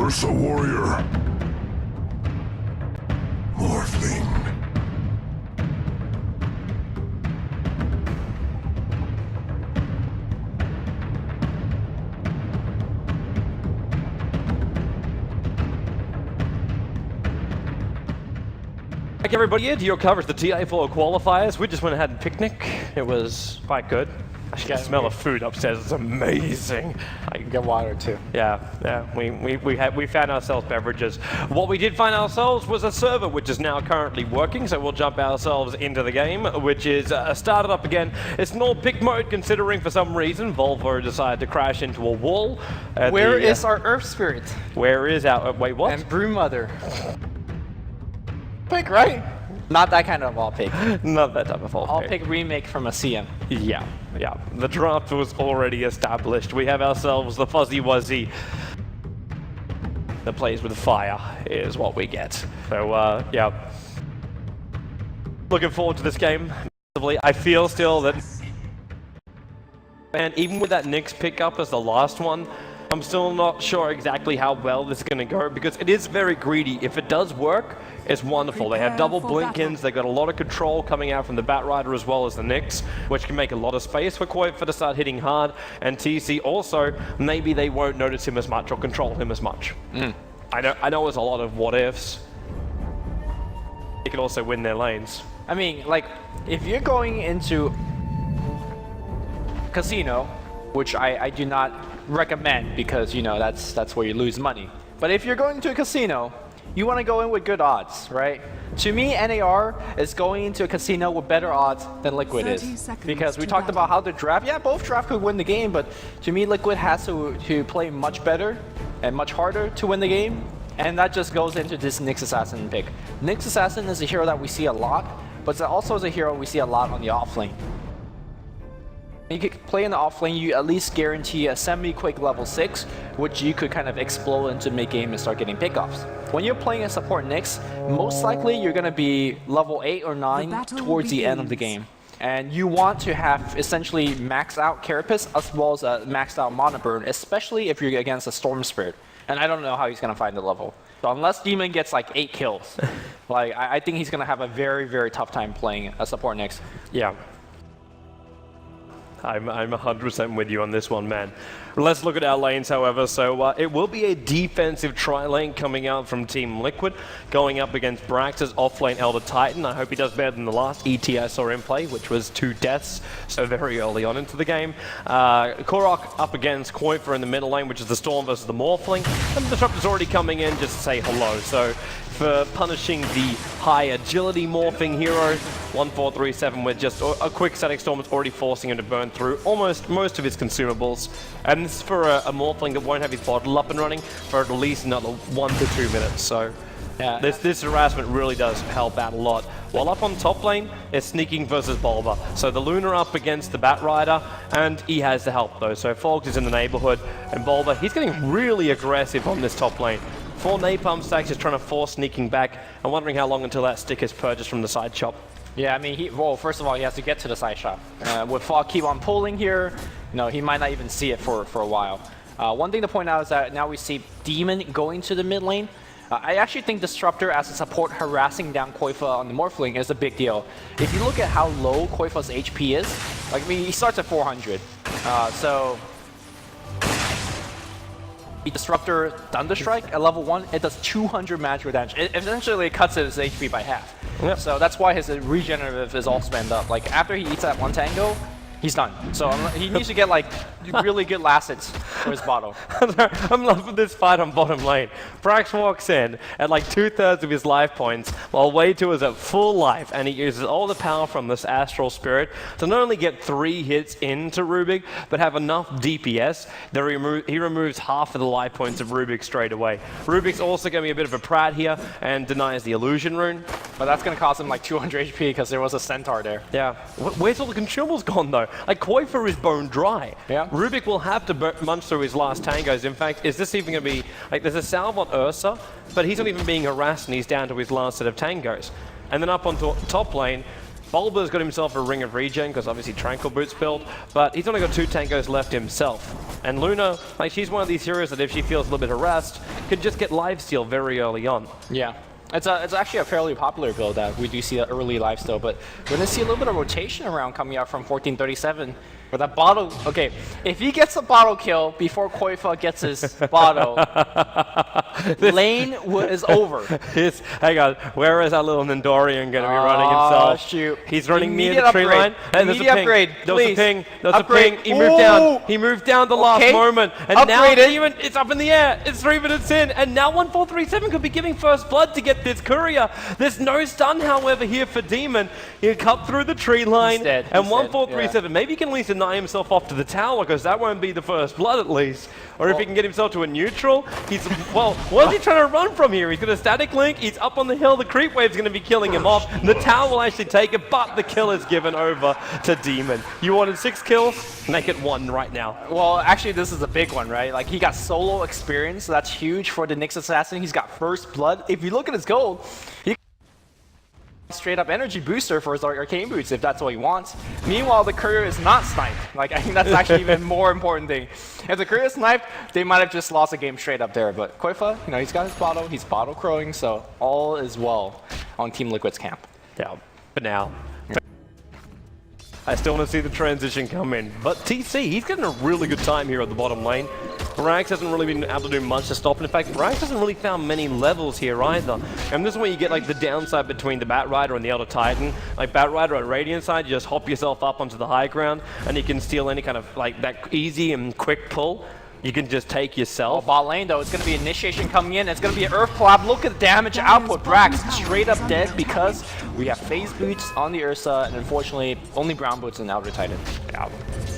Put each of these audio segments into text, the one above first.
Ursa Warrior. Morphling. Thank everybody into your coverage of the TI4 qualifiers. We just went ahead and picnic. It was quite good. I can smell the food upstairs. It's amazing. I can get water too. Yeah. We found ourselves beverages. What we did find ourselves was a server which is now currently working, so we'll jump ourselves into the game, which is started up again. It's null pick mode, considering for some reason Volvo decided to crash into a wall. Where is our Earth Spirit? Where is our wait, what? And Brewmother. Pick, right? Not that kind of all pick. Not that type of all pick. All pick remake from a CM. Yeah. The draft was already established. We have ourselves the Fuzzy Wuzzy that plays with fire is what we get. So, yeah. Looking forward to this game. I feel still that, and even with that Nyx pickup as the last one, I'm still not sure exactly how well this is going to go, because it is very greedy. If it does work, it's wonderful. They have double Blinkins, they've got a lot of control coming out from the Batrider as well as the Nyx, which can make a lot of space for Qualifier to start hitting hard, and TC also, maybe they won't notice him as much or control him as much. I know there's a lot of what ifs. They can also win their lanes. I mean, like, if you're going into casino, which I do not recommend, because, you know, that's where you lose money. But if you're going to a casino, you want to go in with good odds, right? To me, NAR is going into a casino with better odds than Liquid is. Because we talked about how the draft, yeah, both draft could win the game, but to me, Liquid has to play much better and much harder to win the game. And that just goes into this Nyx Assassin pick. Nyx Assassin is a hero that we see a lot, but also is a hero we see a lot on the offlane. You could play in the offlane, you at least guarantee a semi-quick level 6, which you could kind of explode into mid-game and start getting pickoffs. When you're playing a support Nyx, most likely you're going to be level 8 or 9 towards the end of the game. And you want to have essentially maxed out Carapace as well as a maxed out Mana Burn, especially if you're against a Storm Spirit. And I don't know how he's going to find the level. So unless Demon gets like 8 kills, like I think he's going to have a very, very tough time playing a support Nyx. Yeah. I'm 100% with you on this one, man. Let's look at our lanes, however. So it will be a defensive tri-lane coming out from Team Liquid, going up against Brax's offlane Elder Titan. I hope he does better than the last ET I saw him play, which was 2 deaths, so very early on into the game. Korok up against Qualifier in the middle lane, which is the Storm versus the Morphling. And the Disruptor's already coming in just to say hello. So for punishing the high agility morphing hero, 1437 with just a quick static storm is already forcing him to burn through almost most of his consumables. And this is for a morphling that won't have his bottle up and running for at least another 1 to 2 minutes. So yeah, this harassment really does help out a lot. While up on top lane, it's sneaking versus Bulba. So the Luna up against the Batrider, and he has the help though. So Fogs is in the neighborhood, and Bulba, he's getting really aggressive on this top lane. 4 napalm stacks, just trying to force sneaking back. I'm wondering how long until that stick is purchased from the side shop. Yeah, I mean, well, first of all, he has to get to the side shop. With Fog keep on pulling here, you know, he might not even see it for a while. One thing to point out is that now we see Demon going to the mid lane. I actually think Disruptor as a support harassing down Qualifier on the Morphling is a big deal. If you look at how low Qualifier's HP is, like, I mean, he starts at 400. So Disruptor Thunderstrike at level 1, it does 200 magical damage. It essentially cuts his HP by half. Yep. So that's why his regenerative is all spammed up. Like, after he eats that 1 tango, he's done. So he needs to get like really good last hits for his bottle. I'm loving this fight on bottom lane. Brax walks in at like 2/3 of his life points, while Wei 2 is at full life, and he uses all the power from this Astral Spirit to not only get 3 hits into Rubik, but have enough DPS that he removes half of the life points of Rubik straight away. Rubik's also going to be a bit of a prat here and denies the illusion rune. But that's going to cost him like 200 HP because there was a Centaur there. Yeah. Where's all the consumables gone though? Like, Qualifier is bone dry. Yeah. Rubik will have to munch through his last tangos. In fact, is this even going to be, like, there's a salve on Ursa, but he's not even being harassed and he's down to his last set of tangos. And then up on top lane, Bulba's got himself a Ring of Regen, because obviously Tranquil Boots built, but he's only got 2 Tankos left himself. And Luna, like, she's one of these heroes that if she feels a little bit harassed, could just get lifesteal very early on. Yeah. It's actually a fairly popular build that we do see that early lifesteal, but we're going to see a little bit of rotation around coming out from 1437. Where that bottle, okay, if he gets a bottle kill before Koifa gets his bottle, lane is over. Hang on, where is our little Nandorian going to be running himself? Shoot. He's running Immediate near the tree upgrade. line. And there's a ping. Upgrade, There was a please. ping. There was Upgrade. a ping. He moved down. He moved down the last moment. And now it's up in the air. It's 3 minutes in. And now 1437 could be giving first blood to get this courier. There's no stun, however, here for Demon. He'll cut through the tree line. He's dead. And He's 1437, dead. Yeah. maybe he can at least deny himself off to the tower, because that won't be the first blood at least. Or if he can get himself to a neutral, he's, well, what is he trying to run from here? He's got a static link, he's up on the hill, the creep wave's going to be killing him off. The tower will actually take it, but the kill is given over to Demon. You wanted 6 kills? Make it 1 right now. Well, actually, this is a big one, right? Like, he got solo experience, so that's huge for the Nyx Assassin. He's got first blood. If you look at his gold, he straight up energy booster for his arcane boots if that's what he wants. Meanwhile, the courier is not sniped. Like, I think that's actually even more important thing. If the courier is sniped, they might have just lost a game straight up there. But Koifa, you know, he's got his bottle, he's bottle crowing, so all is well on Team Liquid's camp. Yeah, but now. I still want to see the transition come in. But TC, he's getting a really good time here at the bottom lane. Brax hasn't really been able to do much to stop. In fact, Brax hasn't really found many levels here either. And this is where you get like the downside between the Bat Rider and the Elder Titan. Like Bat Rider on Radiant side, you just hop yourself up onto the high ground and you can steal any kind of like that easy and quick pull. You can just take yourself. Bot lane though, it's going to be initiation coming in. It's going to be an Earth Collab. Look at the damage output. Brax straight up dead because we have phase boots on the Ursa and unfortunately only brown boots on Elder Titan. Yeah.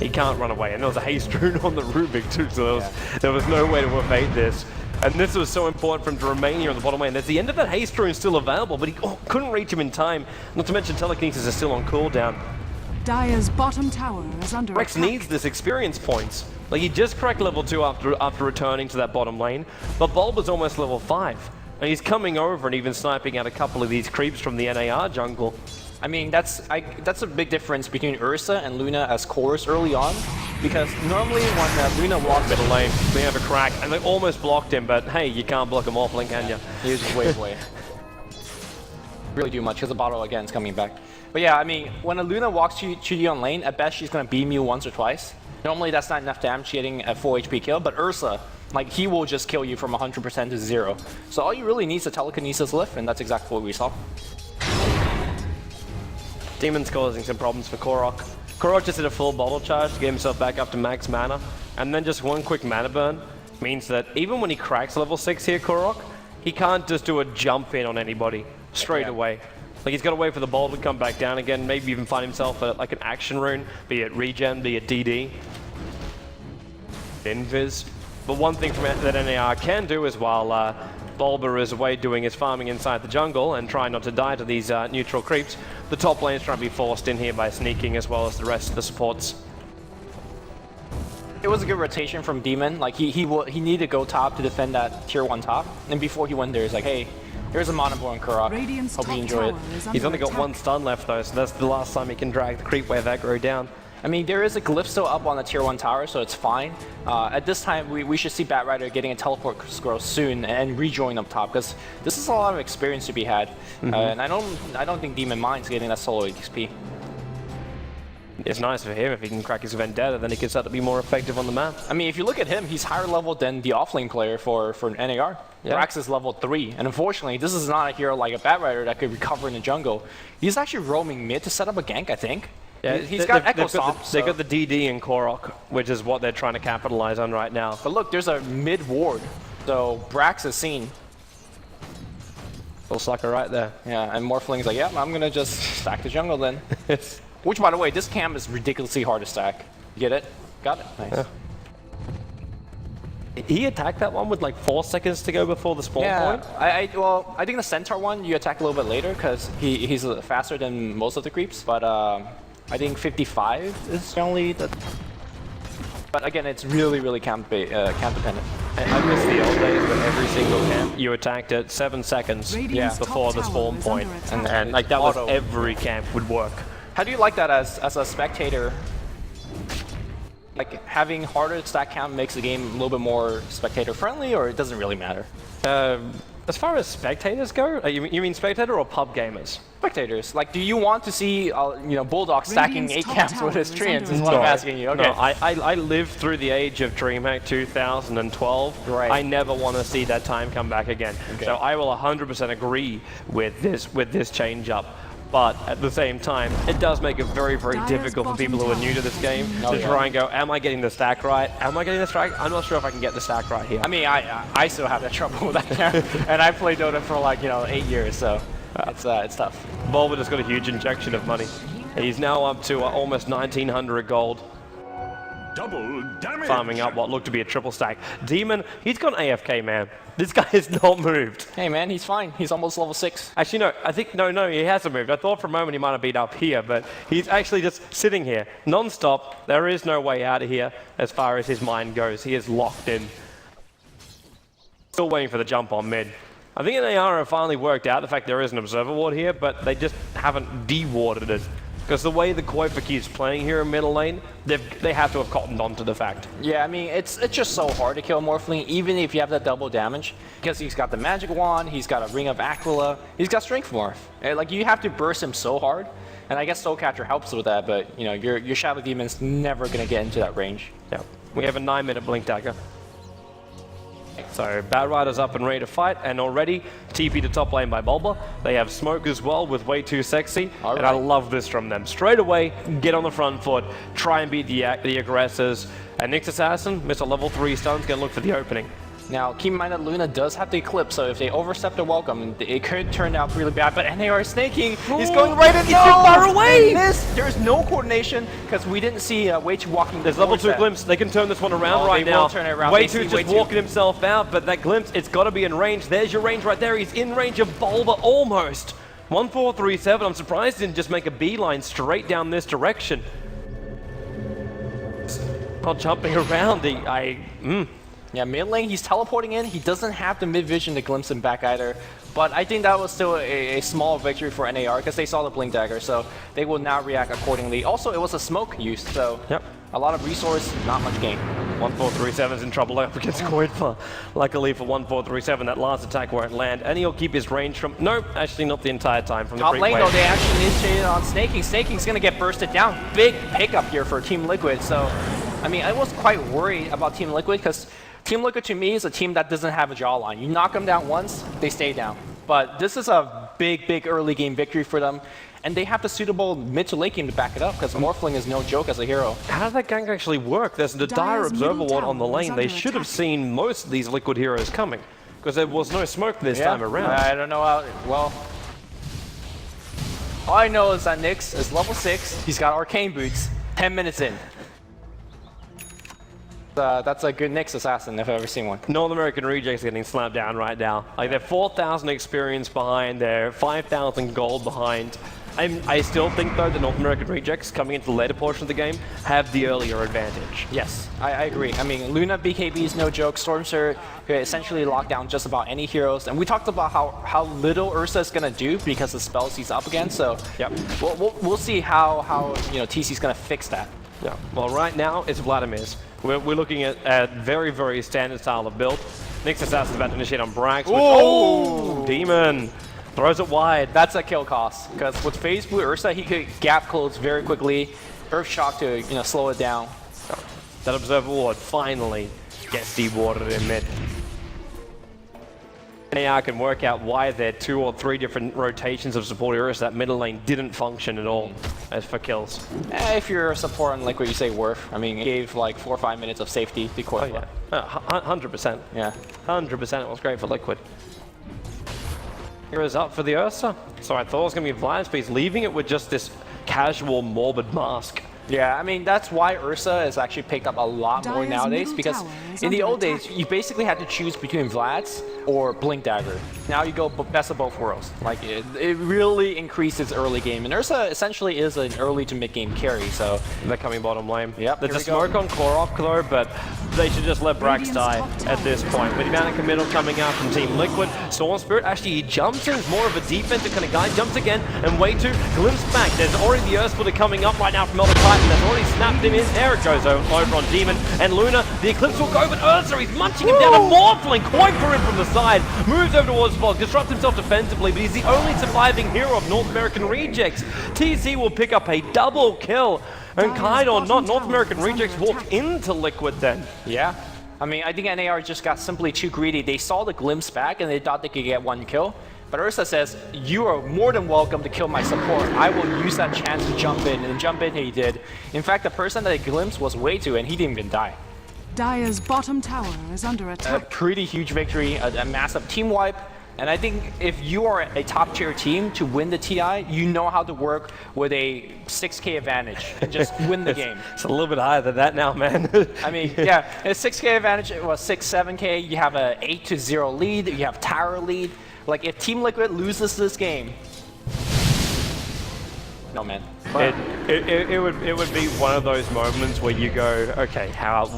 He can't run away. And there was a haste rune on the Rubik too, so there was no way to evade this. And this was so important for him to remain here on the bottom lane. There's the end of that haste rune still available, but he couldn't reach him in time. Not to mention telekinesis is still on cooldown. Dire's bottom tower is under Rex attack. needs this experience points. Like, he just cracked level 2 after returning to that bottom lane, but Bulba's almost level 5. And he's coming over and even sniping out a couple of these creeps from the NAR jungle. I mean, that's a big difference between Ursa and Luna as cores early on, because normally when Luna walks Middle lane, they have a crack, and they almost blocked him, but hey, you can't block him off, Link, can you? he was just way away. Really do much because the bottle again is coming back. But yeah, I mean, when a Luna walks to you on lane, at best she's gonna beam you once or twice. Normally that's not enough damage getting a full HP kill, but Ursa, like, he will just kill you from 100% to 0. So all you really need is a telekinesis lift, and that's exactly what we saw. Demon's causing some problems for Korok. Korok just did a full bottle charge to get himself back up to max mana, and then just one quick mana burn means that even when he cracks level 6 here, Korok, he can't just do a jump in on anybody straight away. Like, he's got to wait for the ball to come back down again, maybe even find himself like an action rune, be it regen, be it DD. Invis. But one thing that NAR can do is while Bulba is away doing his farming inside the jungle and trying not to die to these neutral creeps, the top lane is trying to be forced in here by sneaking as well as the rest of the supports. It was a good rotation from Demon. Like, he needed to go top to defend that tier 1 top, and before he went there, he's like, hey, here's a Monoborn Korok. Radiant's Hope you top enjoy it. tower is He's under only got attack. 1 stun left though, so that's the last time he can drag the creep wave aggro down. I mean, there is a glyph still up on the tier 1 tower, so it's fine. At this time, we should see Bat Rider getting a teleport scroll soon and rejoin up top, because this is a lot of experience to be had. And I don't think Demon minds getting that solo XP. It's nice for him if he can crack his Vendetta, then he can start to be more effective on the map. I mean, if you look at him, he's higher level than the offlane player for NAR. Yeah. Brax is level 3, and unfortunately, this is not a hero like a Bat Rider that could recover in the jungle. He's actually roaming mid to set up a gank, I think. Yeah, he's got Echo Stomp. They've got the DD in Korok, which is what they're trying to capitalize on right now. But look, there's a mid ward, so Brax is seen. Little sucker right there. Yeah, and Morphling's like, yeah, I'm gonna just stack the jungle then. Which, by the way, this camp is ridiculously hard to stack. You get it? Got it. Nice. Yeah. He attacked that one with like 4 seconds to go before the spawn point. Well, I think the Centaur one you attack a little bit later because he's faster than most of the creeps. But I think 55 is only the. But again, it's really camp dependent. I miss the old days when every single camp you attacked at 7 seconds Radiant's before top the spawn tower is point, under and attack. like that was Auto. every camp would work. How do you like that as a spectator? Like having harder stack count makes the game a little bit more spectator friendly, or it doesn't really matter? As far as spectators go, you mean spectator or pub gamers? Spectators, like, do you want to see Bulldog stacking Radiant's 8 top camps tower with his is treants? under Is what I'm attack. asking you. Okay. No, I lived through the age of DreamHack 2012. Right. I never want to see that time come back again. Okay. So I will 100% agree with this change up. But at the same time, it does make it very, very Dire's difficult for people who are bottom new to this tower game has to been try and go, am I getting the stack right? Am I getting the stack? I'm not sure if I can get the stack right here. I mean, I still have that trouble with that, and I played Dota for like 8 years, so it's tough. Bulba just got a huge injection of money. He's now up to almost 1,900 gold, Double damage. farming up what looked to be a triple stack. Demon, he's gone AFK, man. This guy has not moved. Hey man, he's fine. He's almost level 6. Actually, no, I think, no, he hasn't moved. I thought for a moment he might have been up here, but he's actually just sitting here, non-stop. There is no way out of here as far as his mind goes. He is locked in. Still waiting for the jump on mid. I think NAR have finally worked out the fact there is an observer ward here, but they just haven't de-warded it. Because the way the Qualifier keeps playing here in middle lane, they have to have cottoned on to the fact. Yeah, I mean, it's just so hard to kill Morphling, even if you have that double damage. Because he's got the Magic Wand, he's got a Ring of Aquila, he's got Strength Morph. Like, you have to burst him so hard. And I guess Soul Catcher helps with that, but, your Shadow Demon's never going to get into that range. Yeah. We have a 9-minute Blink Dagger. So Bad Rider's up and ready to fight, and already TP to top lane by Bulba. They have Smoke as well with Way Too Sexy, All and I right. love this from them. Straight away, get on the front foot, try and beat the aggressors. And Nyx Assassin, Mr. Level 3 stun's gonna look for the opening. Now, keep in mind that Luna does have the Eclipse, so if they overstep the welcome, it could turn out really bad. But NAR is snaking. He's going right in. He's too far away. There's no coordination because we didn't see Way Too walking. There's level towards 2 that. glimpse. They can turn this one around Oh, right they now. will turn it around. Way They see Too Way just Too. walking himself out, but that glimpse, it's got to be in range. There's your range right there. He's in range of Bulba almost. 1437. I'm surprised he didn't just make a beeline straight down this direction. Not jumping around. Yeah, mid lane, he's teleporting in. He doesn't have the mid vision to glimpse him back either. But I think that was still a small victory for NAR because they saw the Blink Dagger, so they will now react accordingly. Also, it was a smoke used, so Yep. a lot of resource, not much gain. 1437's in trouble up against Qualifier. Luckily for 1437, that last attack won't land, and he'll keep his range from... Nope, actually not the entire time from the Top creep lane wave. though, they actually initiated on Snaking. Snaking's gonna get bursted down. Big pickup here for Team Liquid, so... I mean, I was quite worried about Team Liquid because Team Liquid to me is a team that doesn't have a jawline. You knock them down once, they stay down. But this is a big early game victory for them. And they have the suitable mid to late game to back it up because Morphling is no joke as a hero. How did that gank actually work? There's a dire Dire's observer middle ward on the tower is lane. They under should have attack. seen most of these Liquid heroes coming because there was no smoke this time around. I don't know how, well... All I know is that Nyx is level 6, he's got Arcane Boots, 10 minutes in. That's a good Nyx assassin if I've ever seen one. North American Rejects are getting slapped down right now. Like they're 4,000 experience behind, they're 5,000 gold behind. I still think though the North American Rejects coming into the later portion of the game have the earlier advantage. Yes, I agree. I mean, Luna BKB is no joke. Stormsir could essentially lock down just about any heroes. And we talked about how little Ursa is going to do because the spells he's up against. So Yep. we'll see how TC's going to fix that. Yeah. Well, right now it's Vladimir's. We're looking at very standard style of build. Nyx Assassin's about to initiate on Brax. Ooh! Demon throws it wide. That's a kill cost because with Phase Blue Ursa, he could gap close very quickly. Earth Shock to slow it down. That observer ward finally gets dewarded in mid. NAR can work out why their 2 or 3 different rotations of support heroes that middle lane didn't function at all as for kills. If you're a support on like what you say worth, I mean, it gave like 4 or 5 minutes of safety to Oh Qualifier. yeah, 100%. Yeah. 100% it was great for Liquid. Heroes up for the Ursa. So I thought it was going to be Vlad's, but he's leaving it with just this casual morbid mask. Yeah, I mean, that's why Ursa is actually picked up a lot more Dire's nowadays, middle because tower is in the under old days, attack. you basically had to choose between Vlad's or Blink Dagger. Now you go best of both worlds. Like, it really increases early game. And Ursa essentially is an early to mid game carry, so... They're coming bottom lane. Yep, There's a here we smoke on Korok though, but they should just let Brax Radiant's die top at tower this is point. under With the amount of committal coming out from Team Liquid, Storm Spirit actually he jumps in, more of a defensive kind of guy, jumps again, and way to glimpse back. There's already the Earth Splitter coming up right now from Elder Titan. That's already snapped him in. There it goes over on Demon and Luna. The Eclipse will go, but Ursa, he's munching him down. A Morphling, quite for him from the side. Moves over towards Fog, disrupts himself defensively, but he's the only surviving hero of North American Rejects. TC will pick up a double kill. And Dire's kind or not, bottom North tower American is under Rejects walk attack. into Liquid then. Yeah. I mean, I think NAR just got simply too greedy. They saw the glimpse back and they thought they could get one kill. But Ursa says, you are more than welcome to kill my support. I will use that chance to jump in, and jump in he did. In fact, the person that he glimpsed was way too, and he didn't even die. Dire's bottom tower is under A attack. pretty huge victory, a massive team wipe. And I think if you are a top tier team to win the TI, you know how to work with a 6K advantage and just win the game. It's a little bit higher than that now, man. I mean, yeah, a 6K advantage, it was 6, 7K, you have a 8-0 lead, you have tower lead. Like, if Team Liquid loses this game, no, man. It would be one of those moments where you go, okay,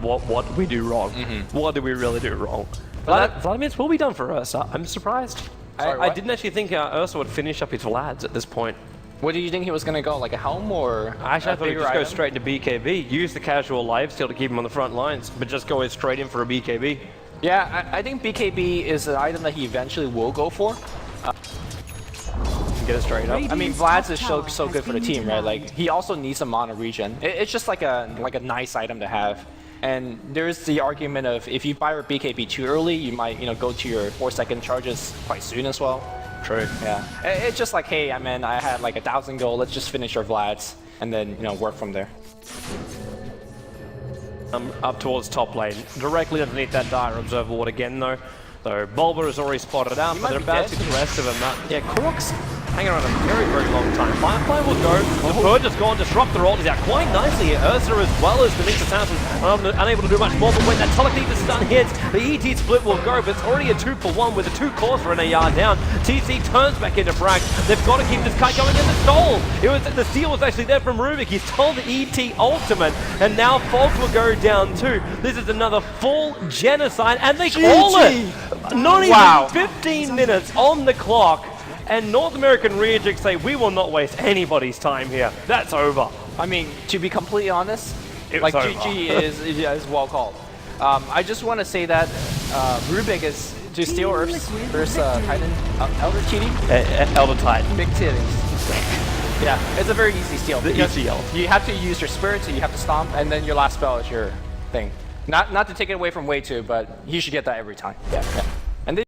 what did we do wrong? What did we really do wrong? Vladimir's will be done for Ursa. I'm surprised. Sorry, I what? didn't actually think Ursa would finish up his Vlads at this point. What do you think he was going to go, like a helm or Actually, I thought he'd bigger just go item? straight into BKB, use the casual lifesteal to keep him on the front lines, but just go straight in for a BKB. Yeah, I think BKB is an item that he eventually will go for. Get it straight up. I mean, Radiant's Vlad's top is tower so has good for the been team, right? denied. Like, he also needs a mana regen. It's just like a nice item to have. And there's the argument of if you buy your BKB too early, you might go to your 4-second charges quite soon as well. True. Yeah, it's just like, hey, I had like 1,000 gold. Let's just finish our Vlads and then work from there. Up towards top lane, directly underneath that Dire Observer Ward again though. So Bulba is already spotted out, but might they're be about dead. to get the rest of them out. Yeah, Korok's hanging around a very, very long time. Firefly will go, the Purge has gone, Disrupt the ult is out quite nicely here. Ursa as well as the Mix Assassin unable to do much more, but when that Telekinesis stun hits, the ET split will go, but it's already a 2-for-1 with the 2 cores for NAR down. TC turns back into Brax. They've got to keep this kite going in the stall. The steal was actually there from Rubik. He's told the ET ultimate, and now Fogs will go down too. This is another full genocide, and they call it! Not Wow. even 15 minutes on the clock, and North American Rejects say, we will not waste anybody's time here. That's over. I mean, to be completely honest, It like was over. GG is well called. I just want to say that Rubik is to steal Earth's Titan Elder TD. Elder Titan. Big titties. Yeah, it's a very easy steal. The because ECL. You have to use your spirit, so you have to stomp, and then your last spell is your thing. Not to take it away from Way 2, but he should get that every time. Yeah.